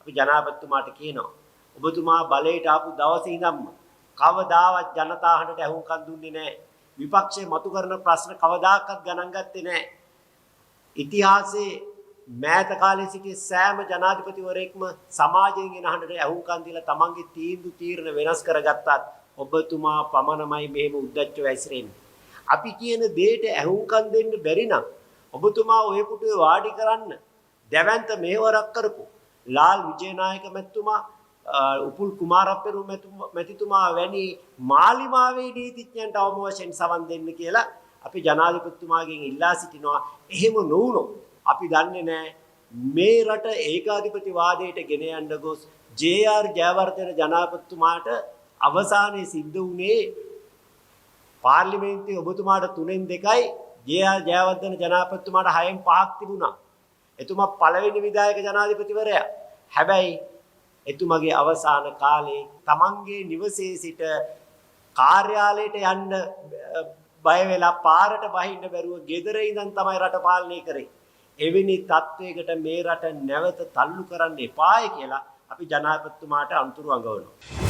අපි ජනාධිපතිතුමාට කියනවා ඔබතුමා බලයට ආපු දවසේ ඉඳන්ම කවදාවත් ජනතාවට ඇහුම්කන් දුන්නේ නැහැ. විපක්ෂයේ මතු කරන ප්‍රශ්න කවදාකවත් ගණන් ගත්තේ නැහැ. ඉතිහාසයේ මෑත කාලයේ සිටි සෑම ජනාධිපතිවරයෙක්ම සමාජයෙන් එන හඬට ඇහුම්කන් දීලා තමන්ගේ තීරණ වෙනස් කරගත්තත් ඔබතුමා පමණමයි මෙහෙම උද්දච්චව ඇසිරෙන්නේ. අපි කියන දෙයට ඇහුම්කන් දෙන්න බැරි නම් ඔබතුමා ඔය පුටුවේ වාඩි කරන්න දැවැන්ත මෙහෙවරක් කරපු ලාල් විජේනායක මැතිතුමා උපුල් කුමාරප්පරු මැතිතුමා වැනි මාලිමාවේ නීතිඥයන්ට අවම වශයෙන් සවන් දෙන්න කියලා අපි ජනාධිපතිතුමාගෙන් ඉල්ලා සිටිනවා. එහෙම නොවුනොත් අපි දන්නේ නැහැ මේ රට ඒකාධිපතිවාදයට ගෙන යන්න ගොස් ජේ.ආර්. ජයවර්ධන ජනාධිපතිතුමාට අවසානයේ සිද්ධ වුණේ පාර්ලිමේන්තුවේ ඔබතුමාට 3න් 2යි ජේ.ආර්. ජයවර්ධන ජනාධිපතිතුමාට 6න් 5ක් තිබුණා. එතුමා පළවෙනි විධායක ජනාධිපතිවරයා. හැබැයි එතුමාගේ අවසාන කාලේ තමන්ගේ නිවසේ සිට කාර්යාලයට යන්න බය වෙලා පාරට බහින්න බැරුව ගෙදර ඉඳන් තමයි රට පාලනය කරේ. එවැනි තත්වයකට මේ රට නැවත තල්ලු කරන්න එපායි කියලා අපි ජනාධිපතිතුමාට අනුතුරු අඟවනවා.